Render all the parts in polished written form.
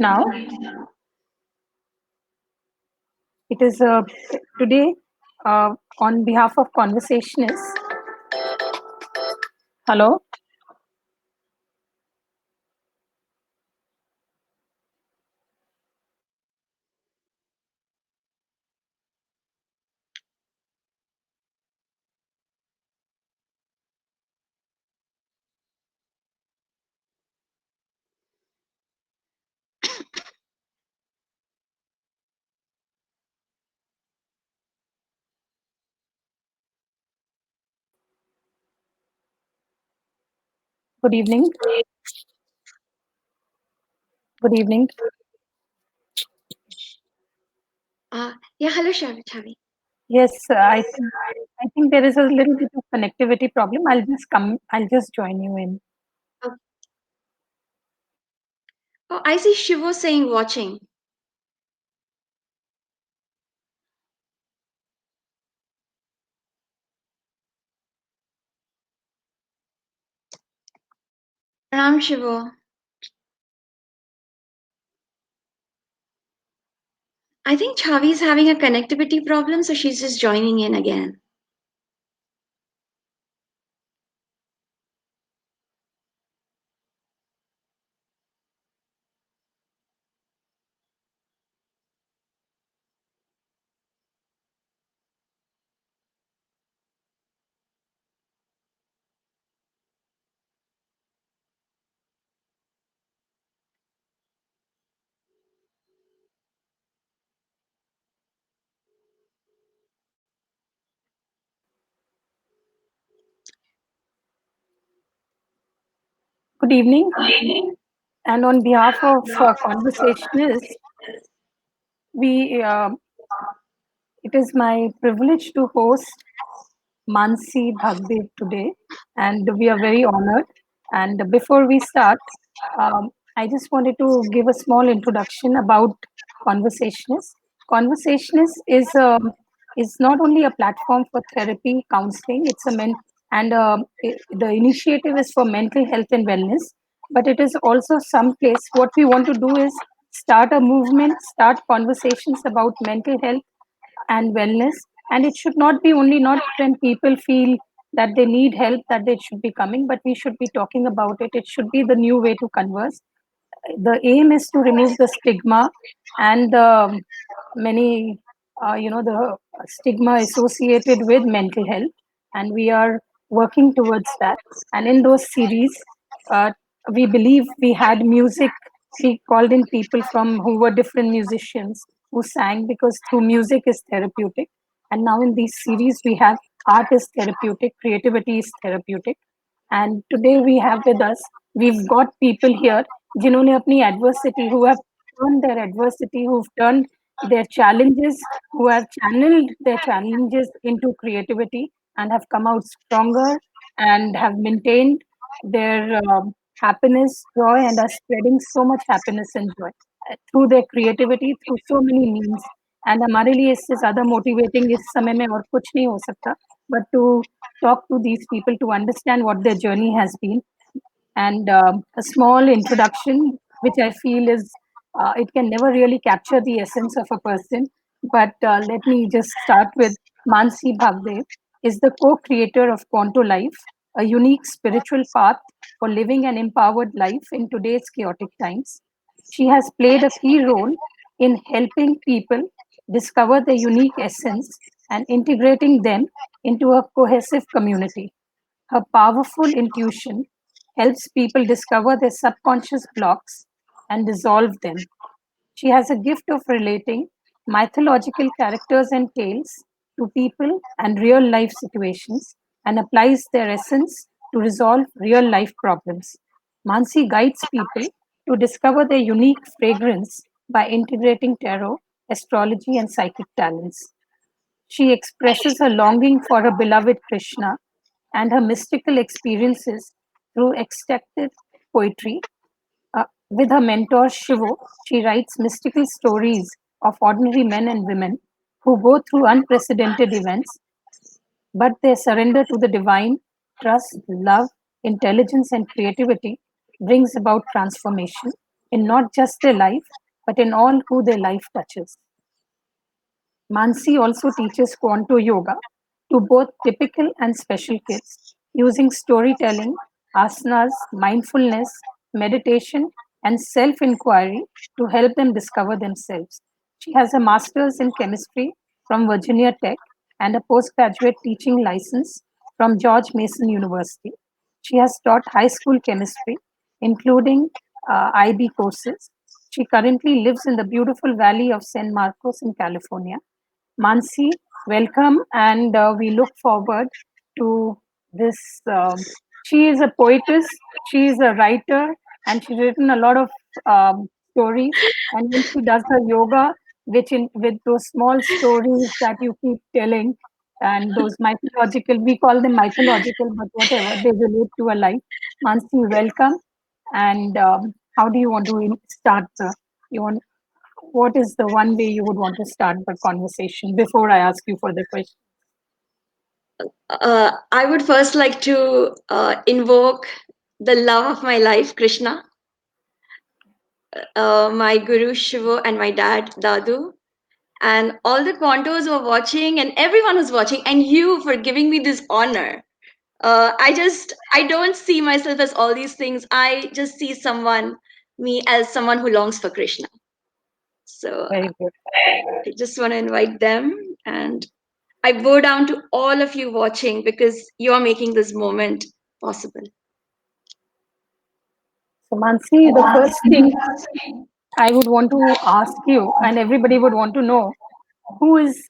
now. It is today on behalf of Conversationists. Hello, good evening. Good evening. Yeah, hello, Chavi. Yes, I think there is a little bit of connectivity problem. I'll just come. I'll just join you in. Oh, oh, I see Shivo saying watching. Ram Shivo. I think Chavi's having a connectivity problem, so she's just joining in again. Good evening. And on behalf of Conversationists, we it is my privilege to host Mansi Bhagdeo today, and we are very honored. And before we start, I just wanted to give a small introduction about Conversationist. Conversationist is not only a platform for therapy, counseling. It's a men and the initiative is for mental health and wellness, but it is also some place. What we want to do is start a movement, start conversations about mental health and wellness, and it should not be only not when people feel that they need help that they should be coming, but we should be talking about it. It should be the new way to converse. The aim is to remove the stigma and the many the stigma associated with mental health, and we are working towards that. And in those series, uh, we believe we had music. We called in people from who were different musicians who sang, because through music is therapeutic. And now in these series we have art is therapeutic, creativity is therapeutic. And today we have with us, we've got people here जिन्होंने अपनी adversity, who have turned their adversity, who've turned their challenges, who have channeled their challenges into creativity and have come out stronger and have maintained their happiness, joy, and are spreading so much happiness and joy through their creativity, through so many means. And हमारे लिए इससे ज़्यादा motivating इस समय में और कुछ नहीं हो सकता, but to talk to these people, to understand what their journey has been. And a small introduction, which I feel is it can never really capture the essence of a person. But let me just start with Mansi Bhagdeo is the co-creator of Ponto Life, a unique spiritual path for living an empowered life in today's chaotic times. She has played a key role in helping people discover their unique essence and integrating them into a cohesive community. Her powerful intuition helps people discover their subconscious blocks and dissolve them. She has a gift of relating mythological characters and tales to people and real life situations, and applies their essence to resolve real life problems. Mansi guides people to discover their unique fragrance by integrating tarot, astrology, and psychic talents. She expresses her longing for her beloved Krishna and her mystical experiences through ecstatic poetry. With her mentor Shivo, she writes mystical stories of ordinary men and women who go through unprecedented events, but their surrender to the divine, trust, love, intelligence, and creativity brings about transformation. in not just their life, but in all who their life touches. Mansi also teaches Kwanto Yoga to both typical and special kids using storytelling, asanas, mindfulness, meditation, and self inquiry to help them discover themselves. She has a master's in chemistry from Virginia Tech and a postgraduate teaching license from George Mason University. She has taught high school chemistry, including IB courses. She currently lives in the beautiful valley of San Marcos in California. Mansi, welcome, and we look forward to this. She is a poetess, she is a writer, and she's written a lot of stories. And when she does her yoga, with those small stories that you keep telling, and those mythological, we call them mythological, but whatever, they relate to a life. Mansi, welcome. And how do you want to start the? You want what is the one way you would want to start the conversation before I ask you for the question? I would first like to invoke the love of my life, Krishna, my guru Shiva, and my dad Dadu, and all the Quantos who are watching, and everyone who's watching, and you for giving me this honor. I don't see myself as all these things. I just see me as someone who longs for Krishna. So Very good. I just want to invite them, and I bow down to all of you watching because you're making this moment possible. So, Mansi, the first thing I would want to ask you, and everybody would want to know, who is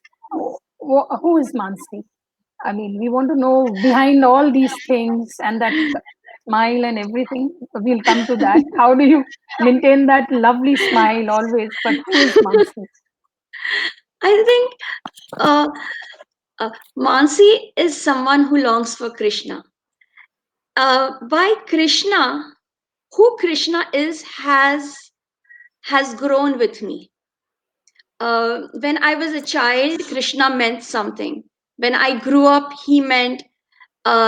who is Mansi? I mean, we want to know behind all these things and that smile and everything. We'll come to that. How do you maintain that lovely smile always? But who is Mansi? I think uh, Mansi is someone who longs for Krishna. By Krishna, who Krishna is has grown with me. When I was a child, Krishna meant something. When I grew up, he meant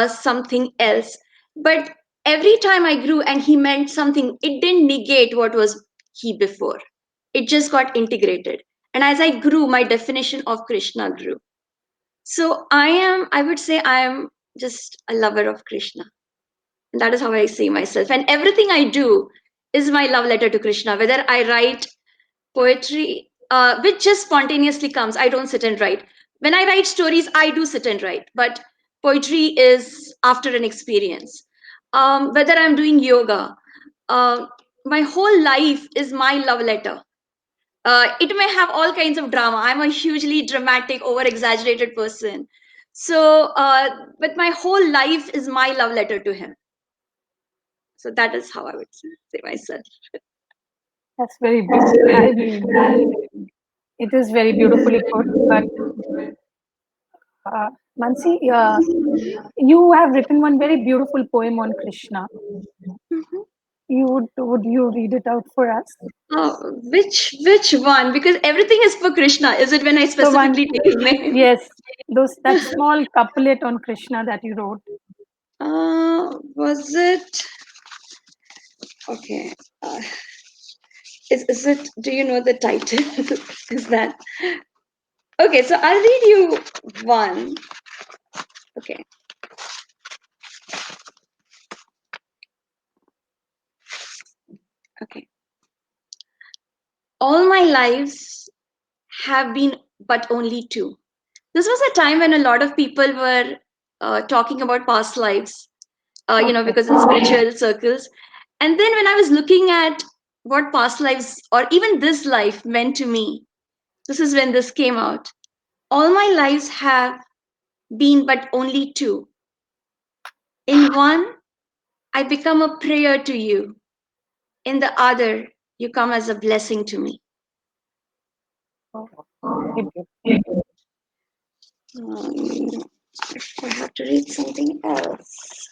something else. But every time I grew and he meant something, it didn't negate what was he before. It just got integrated. And as I grew, my definition of Krishna grew. So I would say I am just a lover of Krishna. And that is how I see myself. And everything I do is my love letter to Krishna. Whether I write poetry, which just spontaneously comes, I don't sit and write. When I write stories, I do sit and write. But poetry is after an experience. Whether I'm doing yoga, uh, my whole life is my love letter. It may have all kinds of drama. I'm a hugely dramatic, over exaggerated person. So, but my whole life is my love letter to him. So that is how I would say myself. That's very I mean, it is very beautifully put. But Mansi, you have written one very beautiful poem on Krishna. Mhm. You would you read it out for us? Which one? Because everything is for Krishna. Is it when I The one, specifically take his name? yes, those that small couplet on Krishna that you wrote. Was it okay? Uh, is it? Do you know the title? Is that okay? So I'll read you one. Okay. Okay. All my lives have been but only two. This was a time when a lot of people were talking about past lives, Okay. because in spiritual circles. And then when I was looking at what past lives or even this life meant to me, this is when this came out. All my lives have been but only two. In one, I become a prayer to you. In the other, you come as a blessing to me. Oh, very beautiful. If I have to read something else.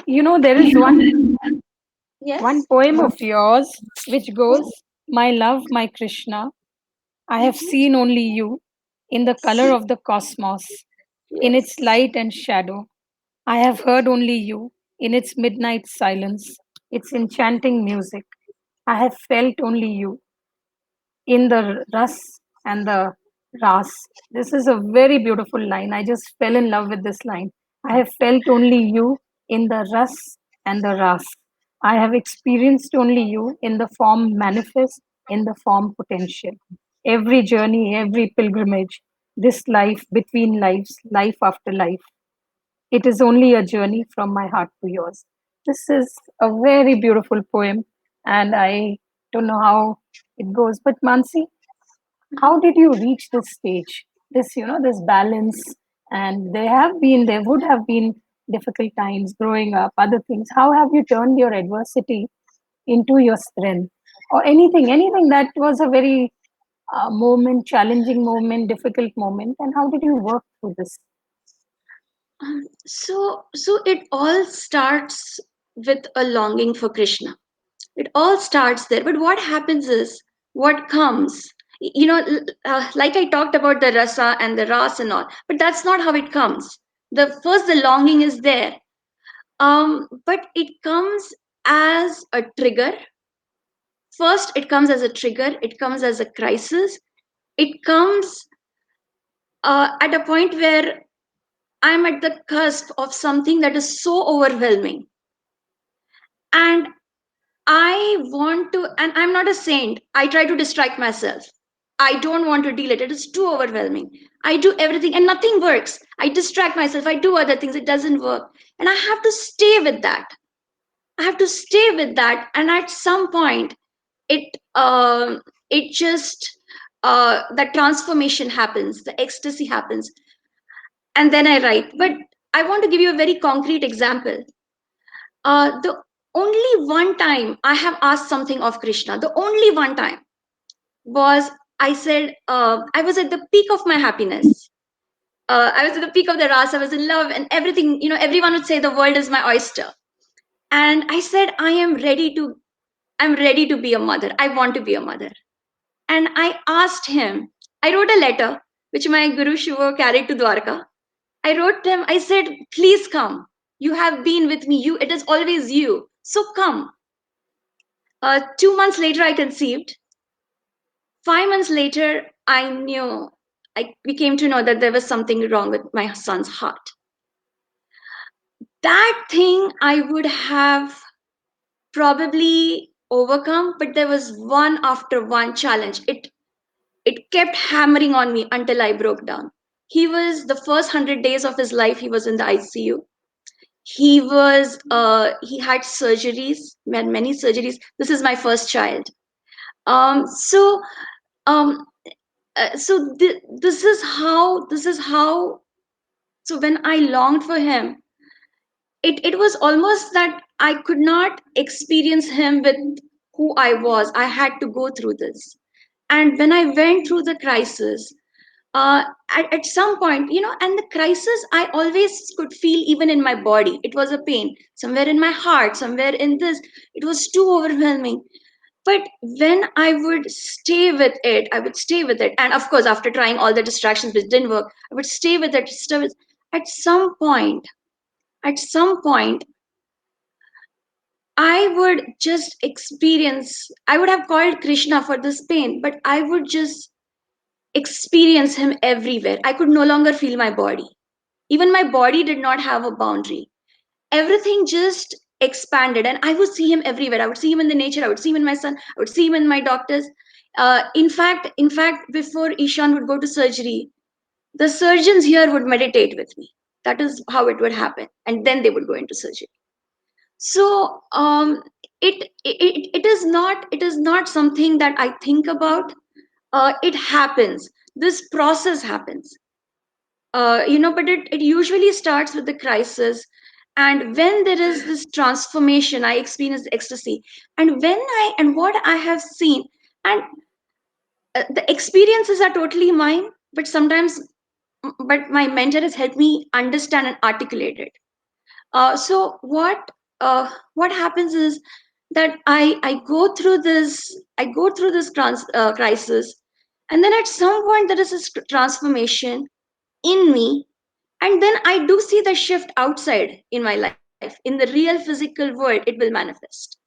You know, there is one Yes? poem of yours which goes, "My love, my Krishna, I have seen only you in the color of the cosmos, in its Yes. light and shadow. I have heard only you in its midnight silence. It's enchanting music. I have felt only you in the Ras and the Ras. This is a very beautiful line. I just fell in love with this line. I have felt only you in the Ras and the Ras. I have experienced only you in the form manifest, in the form potential. Every journey, every pilgrimage, this life between lives, life after life. It is only a journey from my heart to yours. This is a very beautiful poem, and I don't know how it goes. But Mansi, how did you reach this stage? This, this balance, and there would have been difficult times growing up, other things. How have you turned your adversity into your strength, or anything that was a very moment, challenging moment, difficult moment, and how did you work through this? So it all starts with a longing for Krishna. It all starts there. But what happens is, what comes, like I talked about the rasa and the ras and all, but that's not how it comes. The longing is there, but it comes as a trigger. First, it comes as a trigger. It comes as a crisis. It comes at a point where I'm at the cusp of something that is so overwhelming, and I want to, and I'm not a saint. I try to distract myself. I don't want to deal it. It is too overwhelming. I do everything and nothing works. I distract myself. I do other things. It doesn't work. And I have to stay with that. I have to stay with that. And at some point, it it just the transformation happens, the ecstasy happens, and then I write. But I want to give you a very concrete example. The only one time I have asked something of Krishna, the only one time was, I said, I was at the peak of my happiness. I was at the peak of the ras. I was in love and everything. Everyone would say the world is my oyster. And I said, I'm ready to be a mother. I want to be a mother. And I asked him, I wrote a letter, which my Guru Shiva carried to Dwarka. I wrote them, I said, please come. You have been with me. It is always you. So come. 2 months later, I conceived. 5 months later, we came to know that there was something wrong with my son's heart. That thing I would have probably overcome, but there was one after one challenge. It kept hammering on me until I broke down. He was the first 100 days of his life, he was in the ICU. He had surgeries, had many surgeries. This is my first child. So um, this is how. So when I longed for him, it was almost that I could not experience him with who I was. I had to go through this. And when I went through the crisis, uh, at some point, and the crisis I always could feel even in my body. It was a pain somewhere in my heart, somewhere in this. It was too overwhelming. But when I would stay with it. And of course, after trying all the distractions which didn't work, I would stay with it. At some point, at some point, I would just experience, I would have called Krishna for this pain, but I would just experience him everywhere. I could no longer feel my body. Even my body did not have a boundary. Everything just expanded, and I would see him everywhere. I would see him in the nature. I would see him in my son. I would see him in my doctors. In fact, before Ishan would go to surgery, the surgeons here would meditate with me. That is how it would happen, and then they would go into surgery. So it is not something that I think about. It happens. This process happens. But it usually starts with the crisis. And when there is this transformation, I experience ecstasy. And what I have seen, and the experiences are totally mine, but sometimes, but my mentor has helped me understand and articulate it. So what happens is that I go through this crisis, and then at some point there is this transformation in me, and then I do see the shift outside in my life. In the real physical world, it will manifest.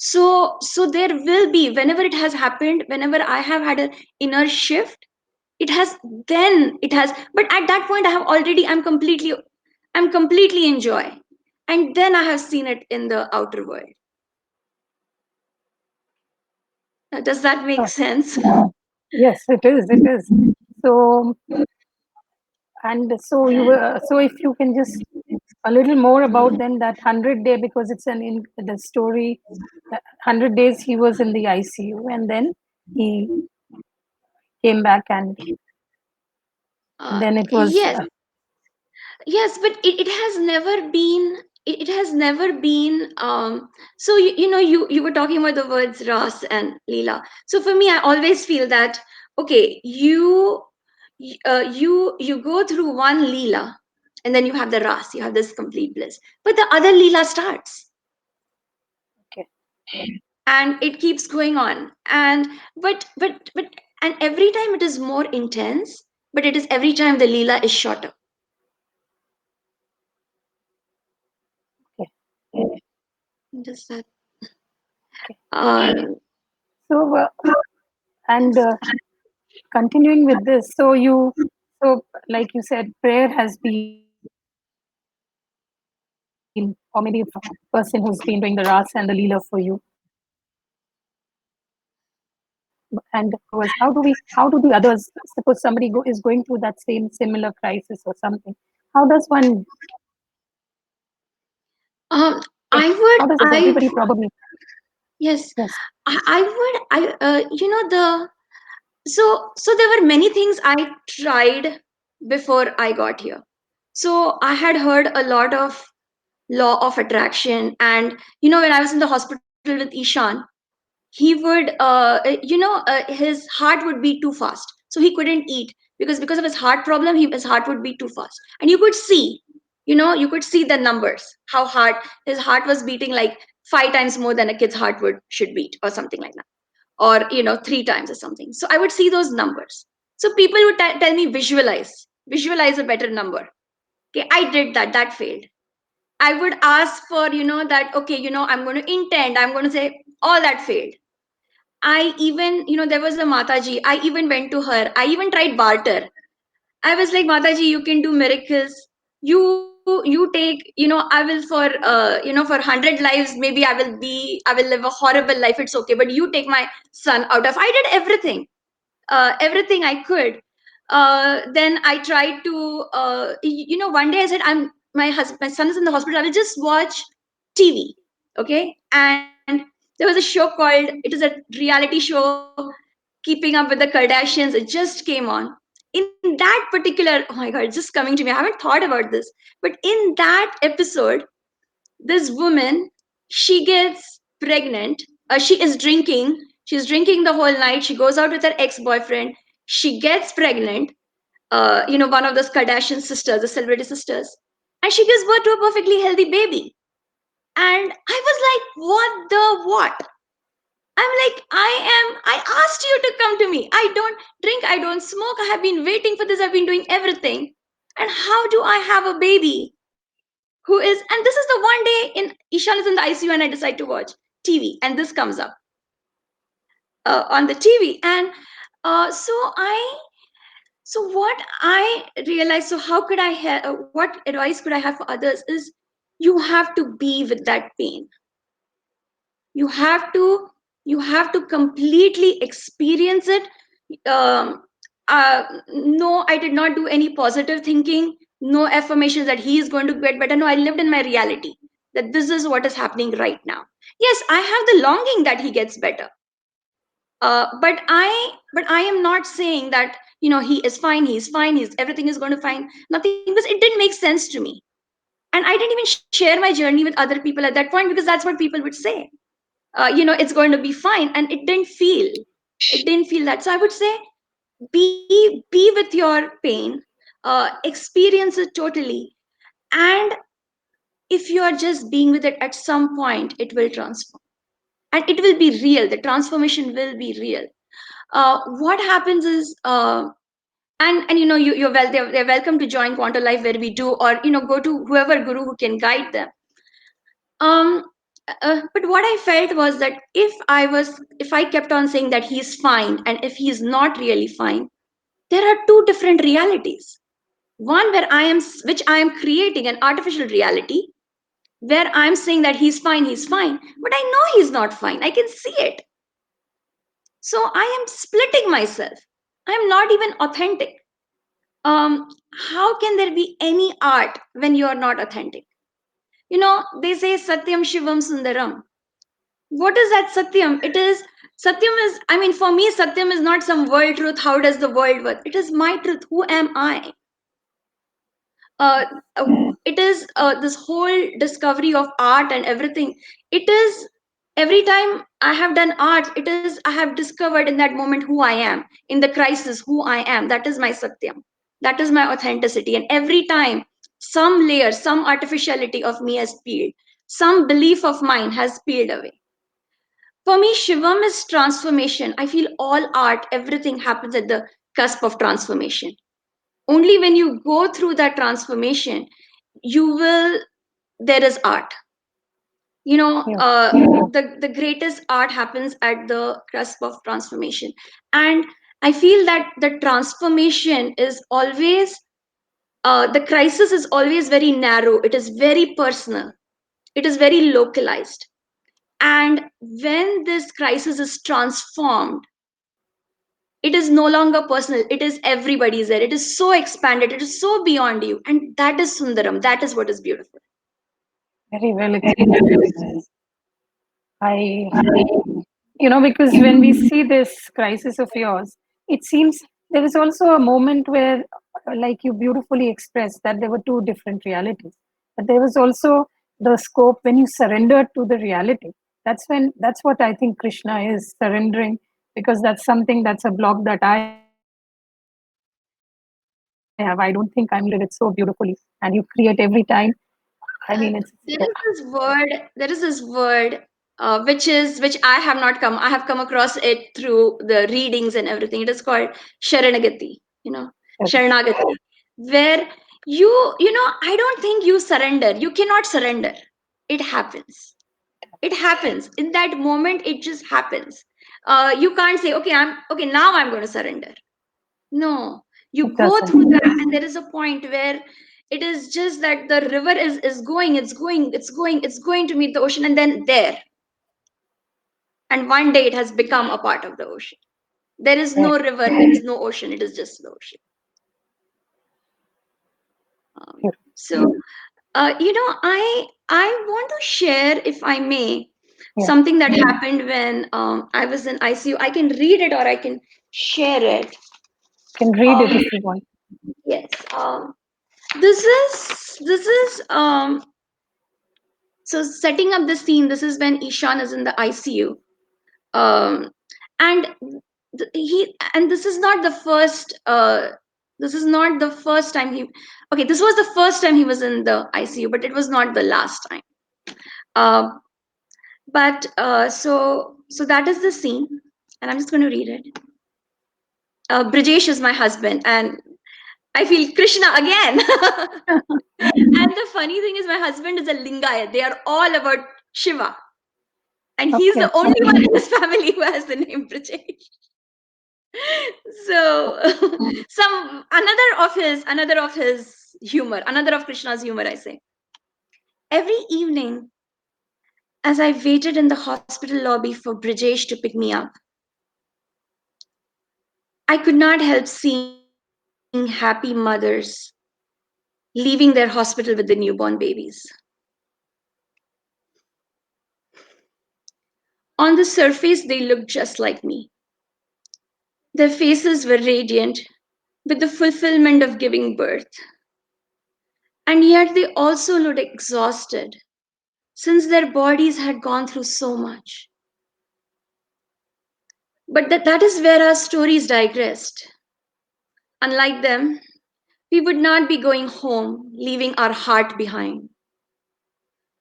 So there will be, whenever it has happened, whenever I have had an inner shift, it has, then it has, but at that point I have already, I'm completely in joy, and then I have seen it in the outer world. Does that make sense? Yes, it is. It is. So, and so you were. So, if you can just a little more about then that 100 day, because it's an in the story. 100 days he was in the ICU, and then he came back, and then it was Yes, yes, but it has never been, it has never been, so you know, you were talking about the words Ras and Leela. So for me, I always feel that, okay, you go through one Leela, and then you have the Ras, you have this complete bliss, but the other Leela starts, okay. and it keeps going on, and but and every time it is more intense, but it is every time the Leela is shorter. Okay. Just that. Okay. uh, So, and continuing with this, so like you said, prayer has been, or maybe if a person who's been doing the Ras and the Leela for you, and was how do the others, suppose somebody is going through that same similar crisis or something, how does one Um, take, I how would, does everybody probably, yes, yes, I would, you know, so there were many things I tried before I got here. So I had heard a lot of law of attraction, and you know, when I was in the hospital with Ishan, he would, you know, his heart would beat too fast, so he couldn't eat because of his heart problem. His heart would beat too fast, and you could see, you know, you could see the numbers, how hard his heart was beating, like 5 times more than a kid's heart would should beat, or something like that, or you know, 3 times or something. So I would see those numbers. So people would tell me, visualize a better number. Okay, I did that. That failed. I would ask for, you know, that, okay, you know, I'm going to intend, I'm going to say, all that failed. I even, you know, there was a Mataji. I even went to her. I even tried barter. I was like, Mataji, you can do miracles. You take, you know, I will for, you know, for 100 lives, maybe I will live a horrible life. It's okay, but you take my son out of. I did everything, everything I could. Then I tried to, you know, one day I said, my husband, my son is in the hospital. I will just watch TV, okay? And there was a show called, it is a reality show, Keeping Up with the Kardashians. It just came on. In that particular, oh my god, it's just coming to me. I haven't thought about this, but in that episode, this woman, she gets pregnant. She is drinking. She's drinking the whole night. She goes out with her ex-boyfriend. She gets pregnant. You know, one of those Kardashian sisters, the celebrity sisters, and she gives birth to a perfectly healthy baby. And I was like, what the what? I'm like, I asked you to come to me. I don't drink, I don't smoke. I have been waiting for this. I've been doing everything. And how do I have a baby who is, and this is the one day in Ishan is in the ICU and I decide to watch TV, and this comes up on the TV. And so what I realized, so how could I have, what advice could I have for others is, you have to be with that pain. You have to, you have to completely experience it. um, no, I did not do any positive thinking, no affirmations that he is going to get better. No, I lived in my reality, that this is what is happening right now. Yes, I have the longing that he gets better. But I am not saying that, you know, he is fine, he's fine, he's, everything is going to fine, nothing, because it didn't make sense to me. And I didn't even share my journey with other people at that point, because that's what people would say. You know, it's going to be fine, and it didn't feel that. So I would say, be with your pain, experience it totally, and if you are just being with it, at some point it will transform, and it will be real. The transformation will be real. What happens is, and you know, you're well, they're welcome to join Quantum Life, where we do, or you know, go to whoever guru who can guide them. um But what I felt was that if I kept on saying that he's fine and if he's not really fine, there are two different realities. One where which I am creating an artificial reality, where I'm saying that he's fine, but I know he's not fine. I can see it. So I am splitting myself. I am not even authentic. How can there be any art when you are not authentic? You know, they say Satyam Shivam Sundaram. What is that Satyam? It is Satyam is, I mean, for me, Satyam is not some world truth. How does the world work? It is my truth. Who am I? uh, it is this whole discovery of art and everything. It is every time I have done art, it is I have discovered in that moment who I am, in the crisis who I am. That is my Satyam. That is my authenticity. And every time some layer, some artificiality of me has peeled, some belief of mine has peeled away. For me, Shivam is transformation. I feel all art, everything happens at the cusp of transformation. Only when you go through that transformation, you will, there is art. You know, Yeah. the greatest art happens at the cusp of transformation. And I feel that the transformation is always, the crisis is always very narrow, it is very personal, it is very localized. And when this crisis is transformed, it is no longer personal, it is everybody's there, it is so expanded, it is so beyond you, and that is Sundaram, that is what is beautiful. Very well expressed. I, because when we see this crisis of yours, it seems there is also a moment where, like you beautifully expressed, that there were two different realities. But there was also the scope when you surrendered to the reality. That's what I think Krishna is surrendering, because that's something that's a block that I have. I don't think I'm able to surrender it so beautifully. And you create every time. I mean, Uh, there is this word, there is this word, which I have not come, I have come across it through the readings and everything. It is called Sharanagati, you know, Sharanagati, where I don't think you surrender. You cannot surrender. It happens. It happens in that moment. It just happens. You can't say, okay, now I'm going to surrender. No, you it go doesn't. through that, and there is a point where it is just that the river is going, it's going to meet the ocean, and then there, and one day it has become a part of the ocean. There is Right. no river, there is no ocean, it is just the ocean. So, I want to share, if I may, Yeah. something that happened when I was in ICU. I can read it or I can share it. Can read it Um, if you want. yes. This is so setting up the scene. This is when Ishan is in the ICU, um, and he and this is not the first. This is not the first time he. Okay, this was the first time he was in the ICU, but it was not the last time. Uh, so that is the scene, and I'm just going to read it. Brijesh is my husband, and I feel Krishna again. And the funny thing is, my husband is a Lingayat. They are all about Shiva, and he's Okay. the only one in his family who has the name Brijesh. So, another of his humor, another of Krishna's humor. I say every evening as I waited in the hospital lobby for Brijesh to pick me up, I could not help seeing happy mothers leaving their hospital with the newborn babies. On the surface, they looked just like me. Their faces were radiant with the fulfillment of giving birth. And yet they also looked exhausted since their bodies had gone through so much. But that is where our stories digressed. Unlike them, we would not be going home, leaving our heart behind.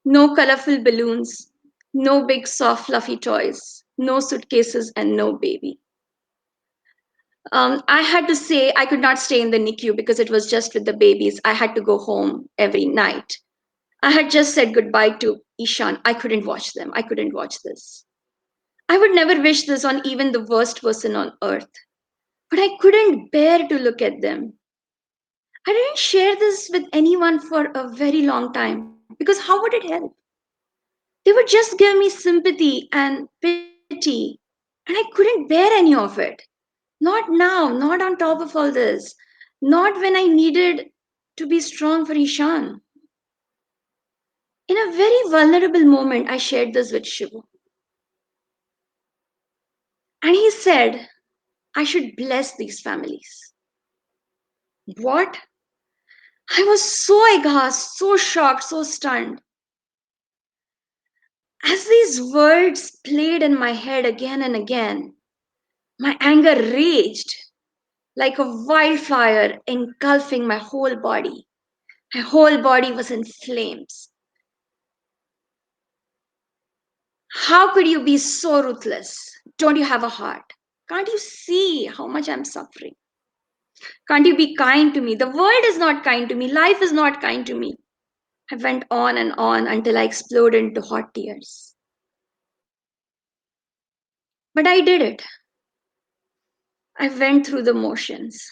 No colorful balloons, no big soft fluffy toys, no suitcases, and no baby. I had to say I could not stay in the NICU because it was just with the babies. I had to go home every night. I had just said goodbye to Ishan. I couldn't watch them. I couldn't watch this. I would never wish this on even the worst person on earth. But I couldn't bear to look at them. I didn't share this with anyone for a very long time because how would it help? They would just give me sympathy and pity, and I couldn't bear any of it. Not now, not on top of all this, not when I needed to be strong for Ishan. In a very vulnerable moment, I shared this with Shivu, and he said, I should bless these families. What? I was so aghast, so shocked, so stunned. As these words played in my head again and again, my anger raged like a wildfire engulfing my whole body. My whole body was in flames. How could you be so ruthless? Don't you have a heart? Can't you see how much I'm suffering? Can't you be kind to me? The world is not kind to me. Life is not kind to me. I went on and on until I exploded into hot tears. But I did it. I went through the motions.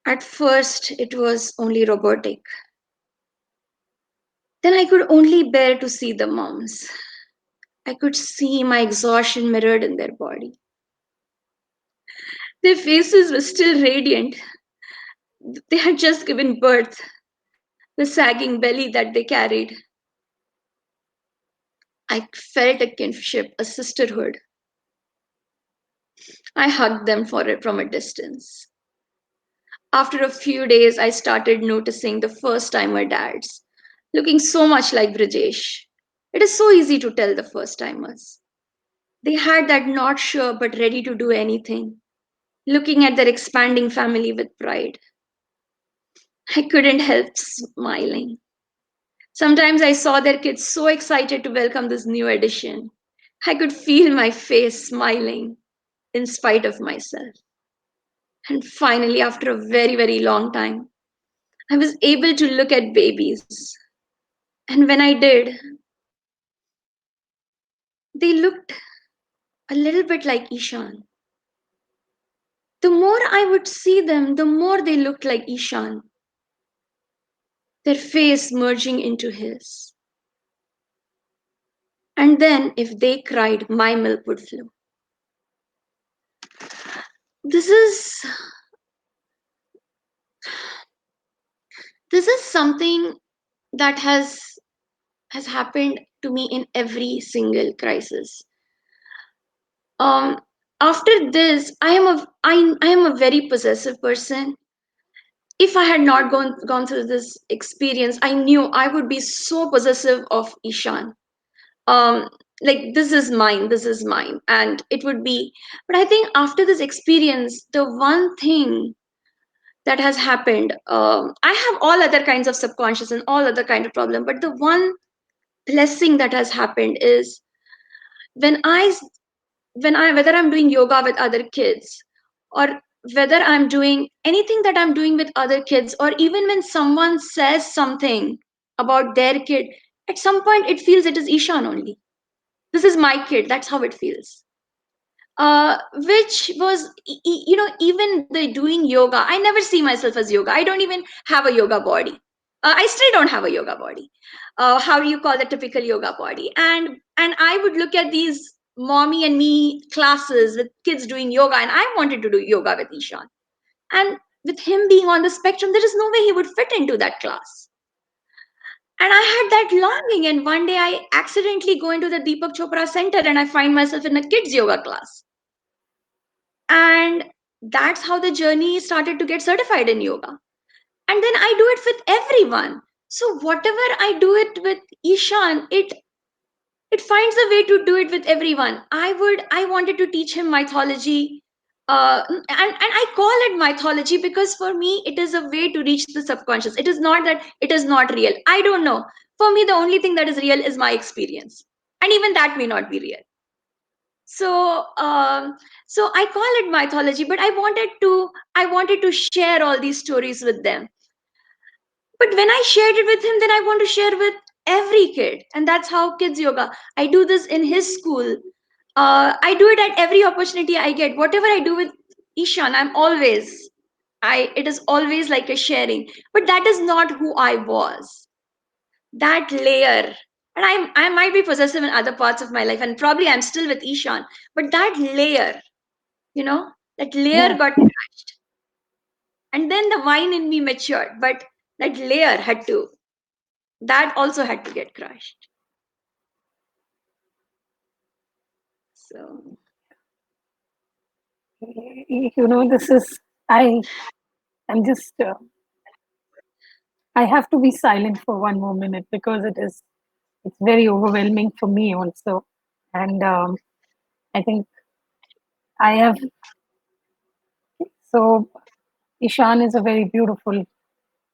At first, it was only robotic. Then I could only bear to see the moms. I could see my exhaustion mirrored in their body. Their faces were still radiant. They had just given birth, the sagging belly that they carried. I felt a kinship, a sisterhood. I hugged them from a distance. After a few days, I started noticing the first timer dads, looking so much like Brijesh. It is so easy to tell the first timers. They had that not sure but ready to do anything, looking at their expanding family with pride. I couldn't help smiling. Sometimes I saw their kids so excited to welcome this new addition. I could feel my face smiling in spite of myself. And finally, after a very, very long time, I was able to look at babies. And when I did, they looked a little bit like Ishan. The more I would see them, the more they looked like Ishan, their face merging into his. And then, if they cried, my milk would flow. This is this is something that has happened to me in every single crisis. Um, After this, I am a very possessive person. If I had not gone through this experience, I knew I would be so possessive of Ishan. Um, like this is mine, and it would be. But I think after this experience, the one thing that has happened, I have all other kinds of subconscious and all other kind of problem, but the one blessing that has happened is when I whether I'm doing yoga with other kids or whether I'm doing anything that I'm doing with other kids, or even when someone says something about their kid, at some point it feels it is Ishan only. This is my kid. That's how it feels. Which was, even the doing yoga. I never see myself as yoga. I don't even have a yoga body. I still don't have a yoga body. How do you call the typical yoga body? And I would look at these mommy and me classes with kids doing yoga, and I wanted to do yoga with Ishan. And with him being on the spectrum, there is no way he would fit into that class. And I had that longing, and one day I accidentally go into the Deepak Chopra Center and I find myself in a kids yoga class. And that's how the journey started to get certified in yoga. And then I do it with everyone. So whatever I do it with Ishan, it finds a way to do it with everyone. I wanted to teach him mythology. And I call it mythology because for me it is a way to reach the subconscious. It is not that it is not real. I don't know. For me, the only thing that is real is my experience. And even that may not be real. So I call it mythology, but I wanted to share all these stories with them. But when I shared it with him, then I want to share with every kid. And that's how kids yoga. I do this in his school. I do it at every opportunity I get. Whatever I do with Ishan, it is always like a sharing. But that is not who I was. That layer. And I might be possessive in other parts of my life, and probably I'm still with Ishan. But that layer, you know, that layer Yeah. got crushed. And then the wine in me matured. But that layer that also had to get crushed. So, This is, I'm just, I have to be silent for one more minute because it's very overwhelming for me also. And I think I have, so Ishan is a very beautiful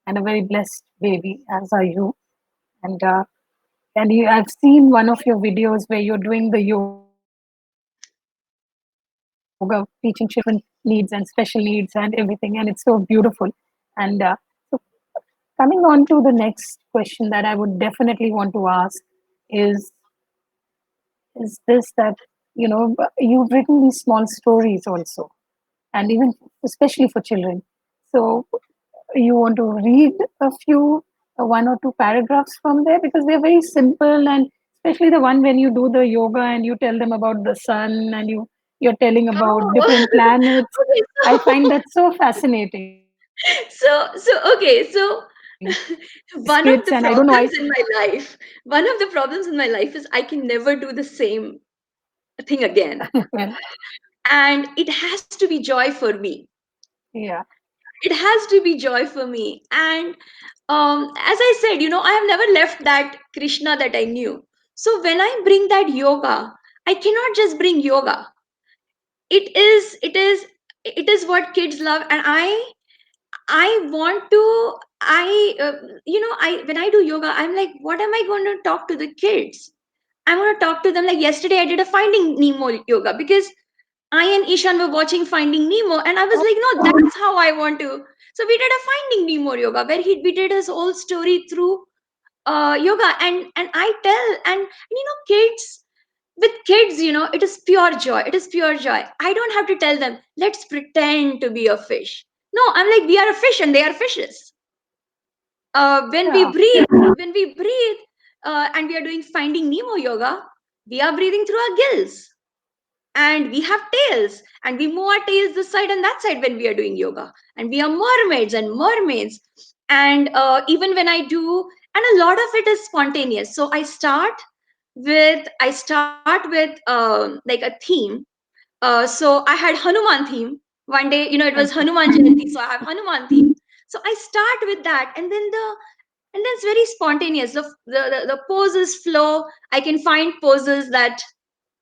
and a very blessed baby, as are you. And I've seen one of your videos where you're doing the yoga, teaching children needs and special needs and everything, and it's so beautiful. And so, coming on to the next question that I would definitely want to ask is is this that you've written these small stories also, and even especially for children. So you want to read a few, one or two paragraphs from there, because they're very simple, and especially the one when you do the yoga and you tell them about the sun, and you're telling about oh, different planets. okay, I find that so fascinating. okay, These so kids, and I don't know, I one of the problems in my life, one of the problems in my life is I can never do the same thing again. And it has to be joy for me. yeah, It has to be joy for me. And as I said, I have never left that Krishna that I knew. So when I bring that yoga, I cannot just bring yoga. It is what kids love, and I want to I when I do yoga, I'm like, what am I going to talk to the kids? I'm going to talk to them. Like yesterday I did a Finding Nemo yoga, because I and Ishan were watching Finding Nemo, and I was like, no, that's how I want to. So we did a Finding Nemo yoga where we did his whole story through yoga. And I tell, and kids, with kids, it is pure joy. It is pure joy. I don't have to tell them, let's pretend to be a fish. No, I'm like, we are a fish and they are fishes. When we yeah, breathe, when we breathe, and we are doing Finding Nemo yoga, we are breathing through our gills, and we have tails, and we move our tails this side and that side when we are doing yoga, and we are mermaids and mermaids. And even when I do, and a lot of it is spontaneous. So I start with like a theme. So I had Hanuman theme one day. It was okay, Hanuman Jayanti, so I have Hanuman theme. So I start with that, and then it's very spontaneous. The poses flow. I can find poses that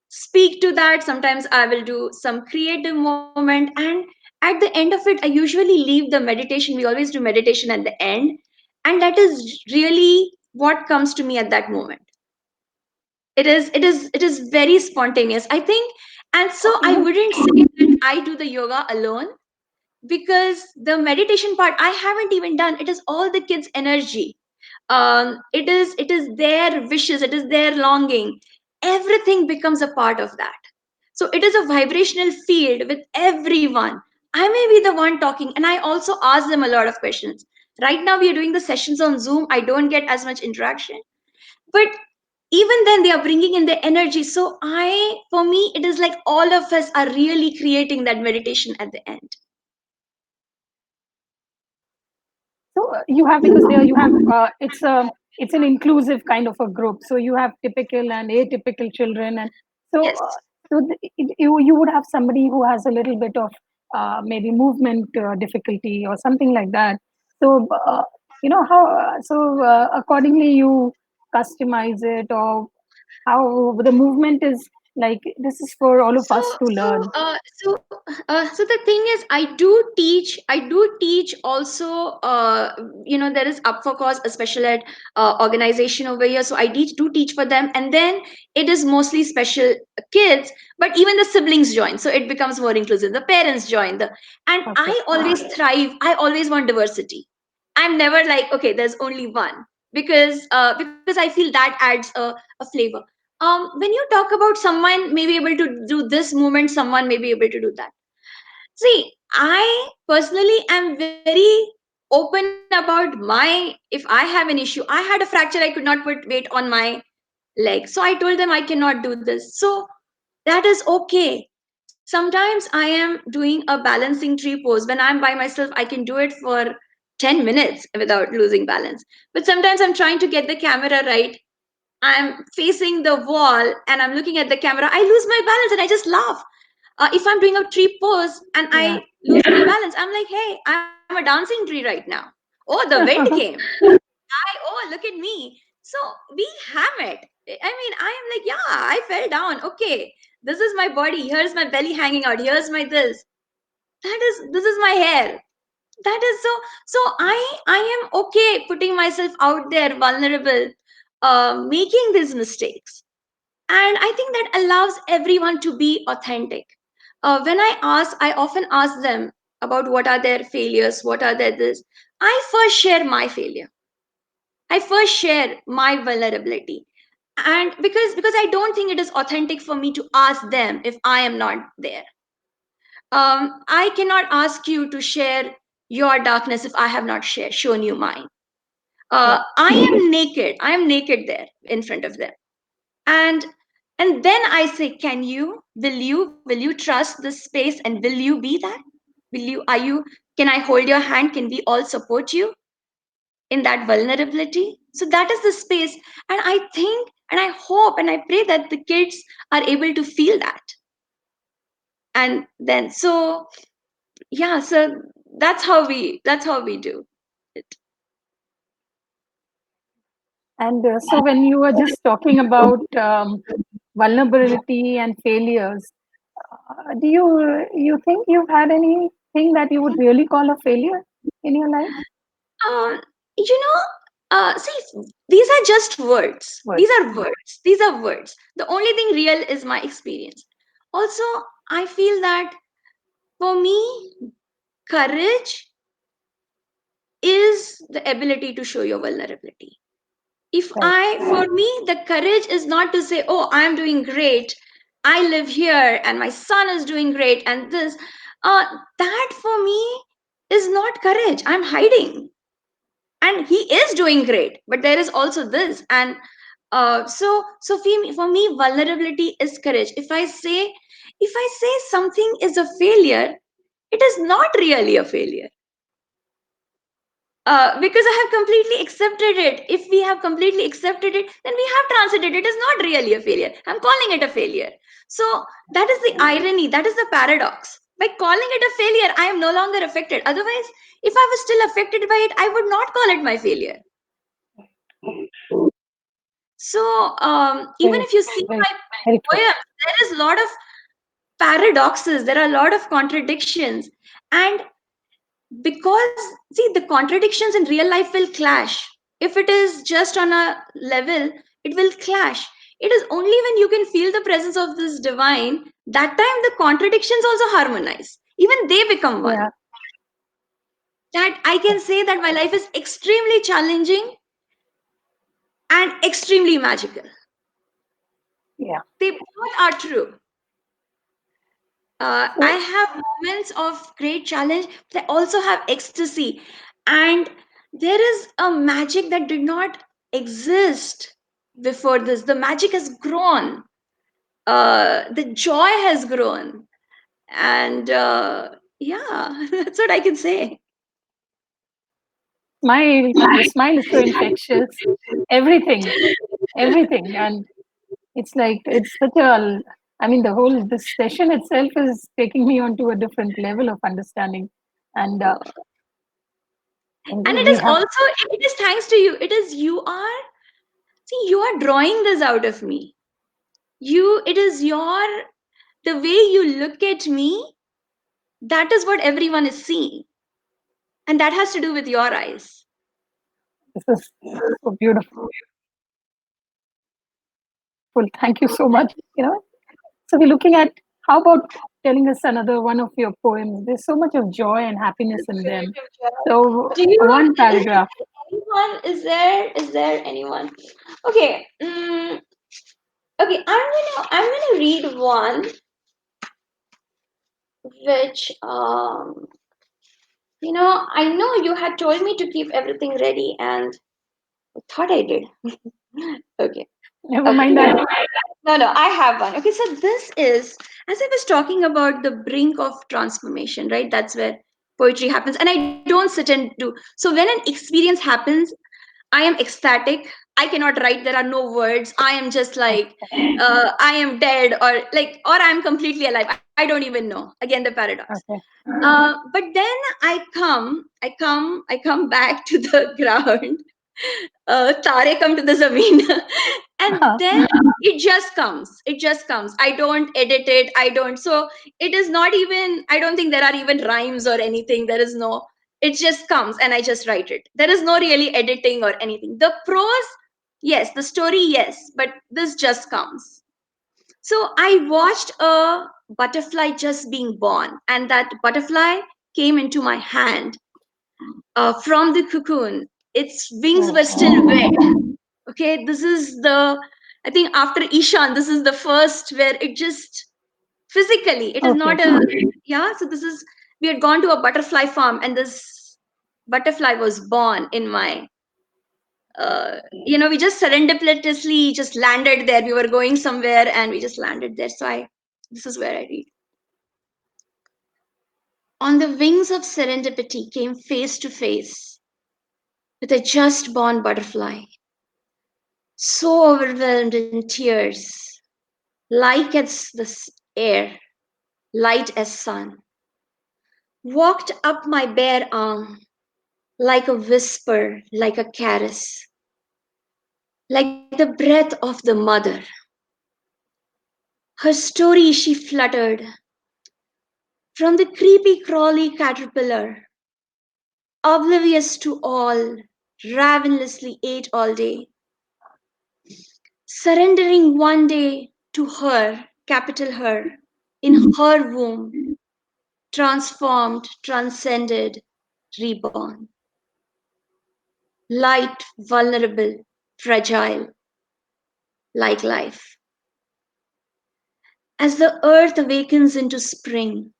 speak to that. Sometimes I will do some creative moment, and at the end of it, I usually leave the meditation. We always do meditation at the end, and that is really what comes to me at that moment. It is very spontaneous, I think. And so I even wouldn't say that I do the yoga alone, because the meditation part I haven't even done. It is all the kids energy. It is their wishes, it is their longing. Everything becomes a part of that. So it is a vibrational field with everyone. I may be the one talking, and I also ask them a lot of questions. Right now we are doing the sessions on Zoom. I don't get as much interaction, but even then they are bringing in their energy. So for me, it is like all of us are really creating that meditation at the end. So you have, because there you have, it's an inclusive kind of a group. So you have typical and atypical children, and so Yes. you would have somebody who has a little bit of maybe movement difficulty or something like that. So how, accordingly you customize it, or how the movement is, like this is for all of So, us to so, learn. uh, so, so the thing is, I do teach also. There is Up for Cause, a special ed organization over here. So do teach for them, and then it is mostly special kids. But even the siblings join, so it becomes more inclusive. The parents join and Okay. I always thrive. I always want diversity. I'm never like, okay, there's only one, because I feel that adds a flavor. When you talk about someone may be able to do this movement, someone may be able to do that. See, I personally am very open about my, if I have an issue, I had a fracture, I could not put weight on my leg. So I told them I cannot do this. So that is okay. Sometimes I am doing a balancing tree pose. When I'm by myself, I can do it for 10 minutes without losing balance. But sometimes I'm trying to get the camera right. I'm facing the wall and I'm looking at the camera. I lose my balance and I just laugh. If I'm doing a tree pose and Yeah. I lose my balance, I'm like, hey, I'm a dancing tree right now. Oh, the wind came. Oh, look at me. So we have it. I mean, I am like, yeah, I fell down. Okay, this is my body. Here's my belly hanging out. Here's my this. This is my hair. That is so. So I am okay putting myself out there, vulnerable, making these mistakes, and I think that allows everyone to be authentic. When I often ask them about what are their failures, what are their this. I first share my failure. I first share my vulnerability. And because I don't think it is authentic for me to ask them if I am not there. I cannot ask you to share your darkness if I have not shown you mine. Yeah. I am naked. I am naked there in front of them. And and then I say, can you? Will you trust this space and will you be that? Will you? Are you? Can I hold your hand? Can we all support you in that vulnerability? So that is the space, and I think and I hope and I pray that the kids are able to feel that. And then so yeah, so that's how we do it. And so when you were just talking about vulnerability and failures, do you think you've had anything that you would really call a failure in your life? um you know, see, these are just words. These Words. are words. These are words. The only thing real is my experience. Also, I feel that for me, courage is the ability to show your vulnerability. If Right. I, for me, the courage is not to say, oh, I'm doing great, I live here and my son is doing great and this, that for me is not courage. I'm hiding and he is doing great, but there is also this. And so for me, vulnerability is courage. If I say something is a failure, it is not really a failure, because I have completely accepted it. If we have completely accepted it, then we have transited. It is not really a failure. I'm calling it a failure. So that is the irony. That is the paradox. By calling it a failure, I am no longer affected. Otherwise, if I was still affected by it, I would not call it my failure. So even Very, if you see very, my very true. poems, there is a lot of paradoxes. There are a lot of contradictions, and because see, the contradictions in real life will clash. If it is just on a level, it will clash. It is only when you can feel the presence of this divine, that time the contradictions also harmonize, even they become one. Yeah. That I Yeah. can say that my life is extremely challenging and extremely magical. Yeah. They both are true. I So have moments of great challenge, but I also have ecstasy. And there is a magic that did not exist before this. The magic has grown, the joy has grown. And yeah, that's what I can say. smile, your smile is so infectious. Everything, everything, and it's like it's such a. I mean, the whole this session itself is taking me onto a different level of understanding, and And indeed it we is have. also, it is thanks to you. It is you are, see, you are drawing this out of me. It is the way you look at me, that is what everyone is seeing. And that has to do with your eyes. This is so beautiful. Thank you so much. So we're looking at how about telling us another one of your poems. There's so much of joy and happiness in them. So, Do you one is paragraph. anyone is there anyone? Okay. Okay, I'm gonna read one which I know you had told me to keep everything ready and I thought I did. Okay. Never Okay. mind, I No, I have one. Okay, so this is, as I was talking about the brink of transformation, right? That's where poetry happens. And I don't sit and do. So when an experience happens, I am ecstatic. I cannot write. There are no words. I am just like, I am dead, or I'm completely alive. I don't even know. Again, the paradox. okay. But then I come back to the ground. Tare come to the zameen, and then it just comes. I don't edit it. I don't. So it is not even. I don't think there are even rhymes or anything. There is no. It just comes, and I just write it. There is no really editing or anything. The prose, yes. The story, yes. But this just comes. So I watched a butterfly just being born, and that butterfly came into my hand from the cocoon. Its wings Oh, were still wet. Okay, this is the, I think after Ishan, this is the first where it just physically, it is okay. not a, yeah. So this is, we had gone to a butterfly farm, and this butterfly was born in my, we just serendipitously just landed there. We were going somewhere and we just landed there. So this is where I read. On the wings of serendipity came face to face with a just born butterfly, so overwhelmed in tears, like as the air, light as sun, walked up my bare arm like a whisper, like a caress, like the breath of the mother. Her story she fluttered from the creepy crawly caterpillar, oblivious to all, ravenously ate all day, surrendering one day to her, capital her, in her womb, transformed, transcended, reborn. Light, vulnerable, fragile, like life. As the earth awakens into spring,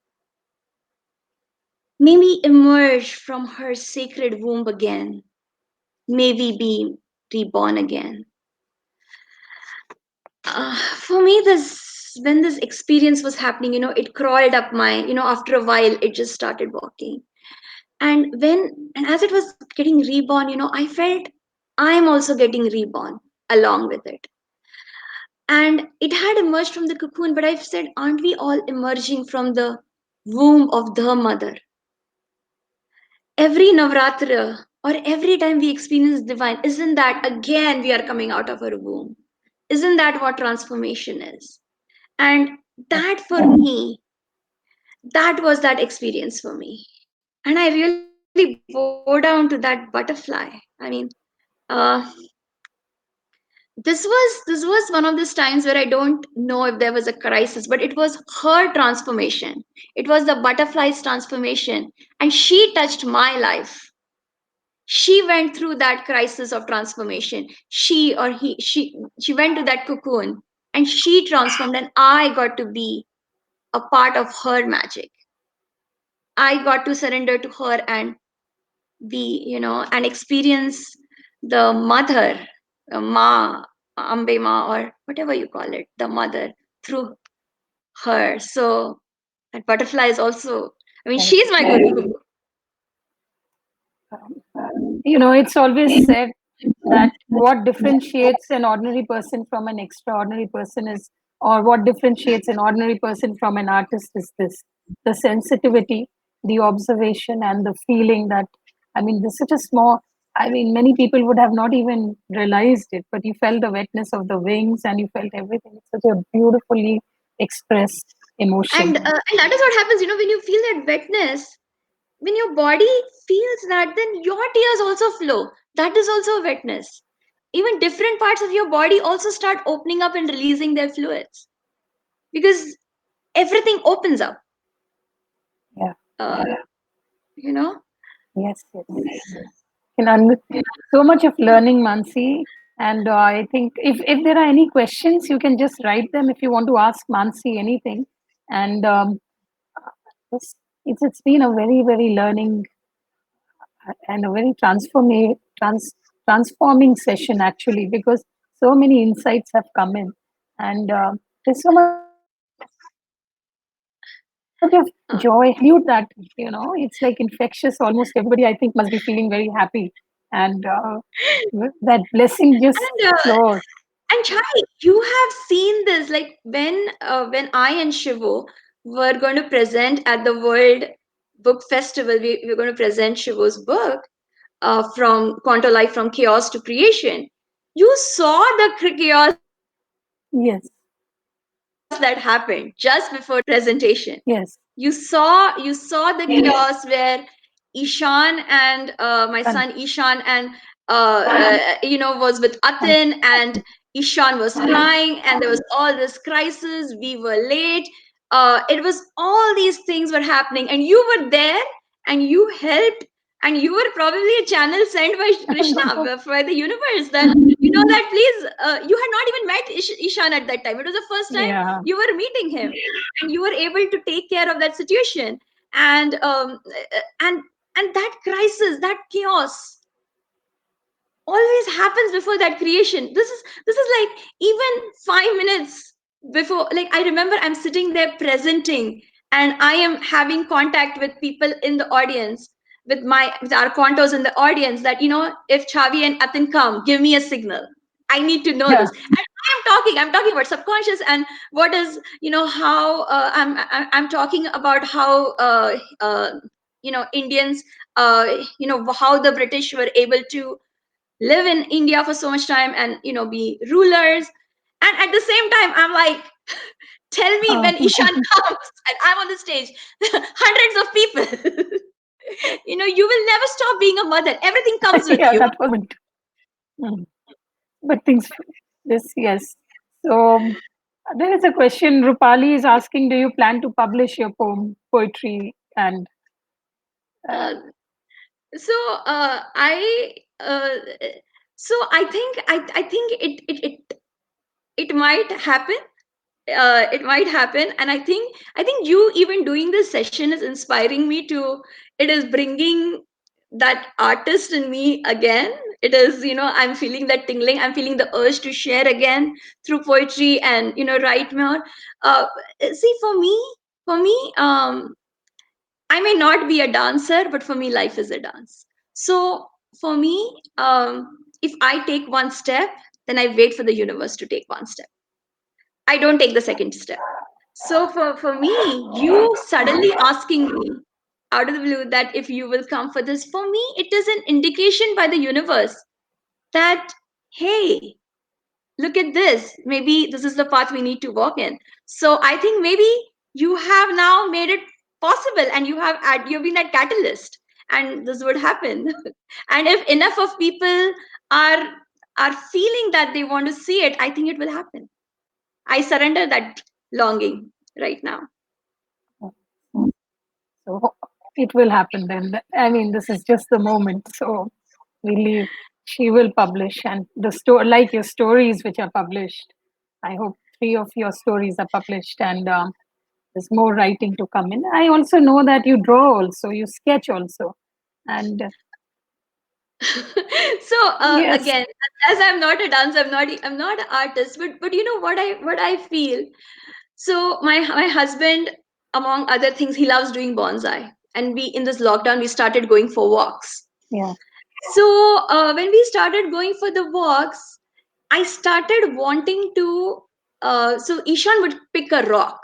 may we emerge from her sacred womb again. May we be reborn again. For me, this when this experience was happening, it crawled up my, after a while, it just started walking. And as it was getting reborn, I felt I'm also getting reborn along with it. And it had emerged from the cocoon, but I've said, aren't we all emerging from the womb of the mother? Every Navratra or every time we experience divine, isn't that again we are coming out of our womb? Isn't that what transformation is? And that for me, that was that experience for me. And I really bore down to that butterfly. I mean, uh, this was one of those times where I don't know if there was a crisis, but it was her transformation. It was the butterfly's transformation, and she touched my life. She went through that crisis of transformation. She went to that cocoon, and she transformed, and I got to be a part of her magic. I got to surrender to her and be, and experience the mother, Ma, Ambe Ma, or whatever you call it, the mother through her. So that butterfly is also, I mean, Correct. she's my guru. It's always said that what differentiates an ordinary person from an extraordinary person is, or what differentiates an ordinary person from an artist is this: the sensitivity, the observation, and the feeling that, I mean, there's such a small, I mean, many people would have not even realized it, but you felt the wetness of the wings and you felt everything. It's such a beautifully expressed emotion. And that is what happens, when you feel that wetness, when your body feels that, then your tears also flow. That is also a wetness. Even different parts of your body also start opening up and releasing their fluids, because everything opens up. Yeah. uh, you know Yes. Yes. Can so much of learning, Mansi. And I think if there are any questions, you can just write them if you want to ask Mansi anything. And it's been a very, very learning and a very transforming session actually, because so many insights have come in, and there's so much of joy. uh, It's like infectious. Almost everybody, I think, must be feeling very happy, and that blessing just and flows. and Chai, you have seen this, like when I and Shivu were going to present at the World Book Festival. We were going to present Shivu's book, from Quantum Life from Chaos to Creation. You saw the chaos that happened just Yes, before the presentation. You yes, saw the chaos where Ishan and my son Ishan and and was with Atin, and and Ishan was crying, and there was all this crisis. We were late. It was all these things were happening, and you were there, and you helped, and you were probably a channel sent by Krishna, by the universe, that that please, you had not even met Ishan at that time. It was the first time yeah, you were meeting him, and you were able to take care of that situation. And and and that crisis, that chaos always happens before that creation. This is like even 5 minutes before. Like, I remember I'm sitting there presenting, and I am having contact with people in the audience, with our quantos in the audience, that if Chavi and Atin come, give me a signal. I need to know yeah, this. And I'm talking about subconscious, and what is, how, I'm talking about how, Indians, how the British were able to live in India for so much time, and be rulers. And at the same time, I'm like, tell me uh, when Ishan comes and I'm on the stage, hundreds of people. You will never stop being a mother. Everything comes with yeah. you. That was moment. Mm. But things, this, yes. So there is a question. Rupali is asking, do you plan to publish your poetry? And uh, Uh, so I so I think it might happen. It might happen, and I think you even doing this session is inspiring me to. It is bringing that artist in me again. It is, I'm feeling that tingling. I'm feeling the urge to share again through poetry, and write more. uh, See, for me, I may not be a dancer, but for me, life is a dance. So for me, if I take one step, then I wait for the universe to take one step. I don't take the second step. So for me, you suddenly asking me out of the blue that if you will come for this, for me, it is an indication by the universe that, hey, look at this. Maybe this is the path we need to walk in. So I think maybe you have now made it possible, and you've been that catalyst, and this would happen. And if enough of people are are feeling that they want to see it, I think it will happen. I surrender that longing right now. so it will happen then. I mean, this is just the moment. So we leave. She will publish, and the story, like your stories, which are published. I hope 3 of your stories are published, and there's more writing to come in. I also know that you draw, also you sketch, also, and So yes, again, as I'm not a dancer, I'm not an artist, but you know what I feel. So my husband, among other things, he loves doing bonsai, and we, in this lockdown, we started going for walks. yeah, So when we started going for the walks, I started wanting to. So Ishan would pick a rock,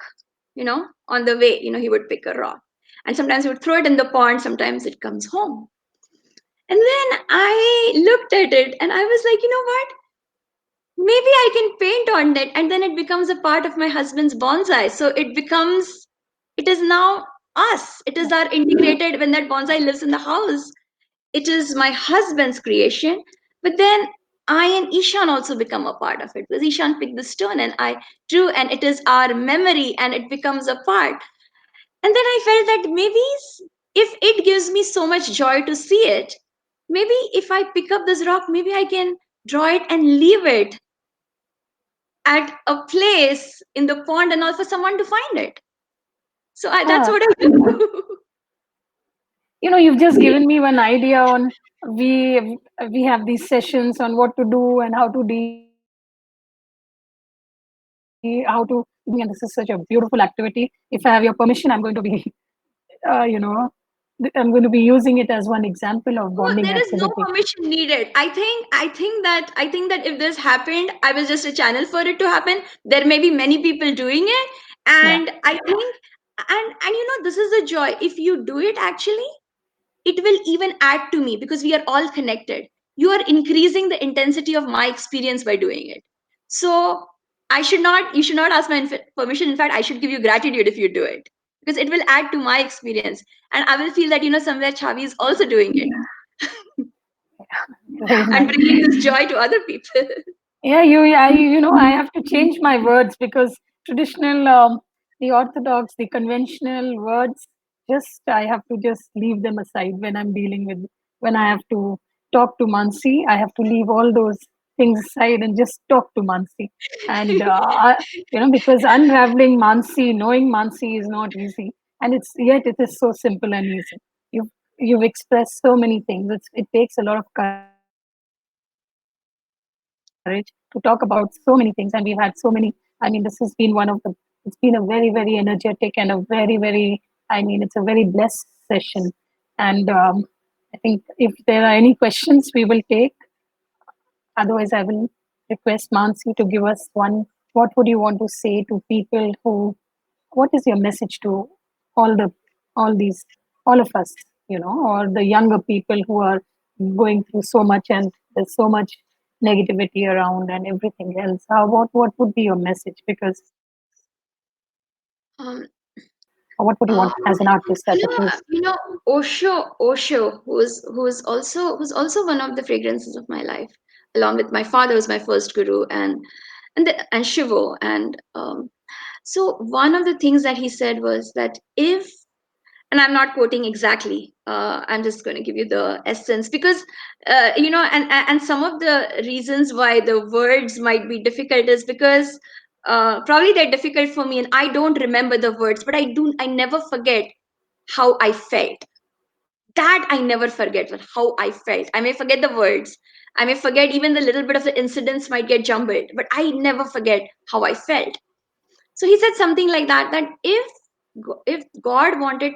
on the way. He would pick a rock, and sometimes he would throw it in the pond. Sometimes it comes home. And then I looked at it, and I was like, you know what? Maybe I can paint on it, and then it becomes a part of my husband's bonsai. So it is now us. It is our integrated. When that bonsai lives in the house, it is my husband's creation. But then I and Ishan also become a part of it, because Ishan picked the stone and I drew, and it is our memory and it becomes a part. And then I felt that maybe if it gives me so much joy to see it, maybe if I pick up this rock, maybe I can draw it and leave it at a place in the pond and all for someone to find it. So that's Ah, what I do. you've just given me one idea on we have these sessions on what to do and how to deal how to and this is such a beautiful activity. If I have your permission, I'm going to be you know I'm going to be using it as one example of Oh, bonding there is no activity. permission needed. I think that if this happened, I was just a channel for it to happen. There may be many people doing it, Yeah. and I think, and this is the joy. If you do it, actually, it will even add to me, because we are all connected. You are increasing the intensity of my experience by doing it. So you should not ask my permission. In fact, I should give you gratitude if you do it, because it will add to my experience, and I will feel that somewhere Chavi is also doing it Very and nice. bringing this joy to other people. Yeah, I have to change my words because traditional, the orthodox, the conventional words, just I have to just leave them aside when I'm dealing with, when I have to talk to Mansi. I have to leave all those things aside and just talk to Mansi. And because unraveling Mansi, knowing Mansi is not easy, and it's yet it is so simple and easy. You've expressed so many things. It takes a lot of courage to talk about so many things, and we've had so many. I mean, this has been one of the. It's been a very, very energetic and a very, very. I mean, it's a very blessed session, and I think if there are any questions, we will take. Otherwise, I will request Mansi to give us one. What would you want to say to people who? What is your message to all the all these all of us, or the younger people who are going through so much and there's so much negativity around and everything else? What would be your message? Because Um, what would you want uh, as an artist, as a piece? Osho, who's also one of the fragrances of my life, along with my father, who's my first guru, and Shivo, and so one of the things that he said was that if, and I'm not quoting exactly, I'm just going to give you the essence, because and some of the reasons why the words might be difficult is because probably they're difficult for me and I don't remember the words, but I never forget how I felt. That I never forget, but how I felt. I may forget the words, I may forget even the little bit of the incidents might get jumbled, but I never forget how I felt. So he said something like that if God wanted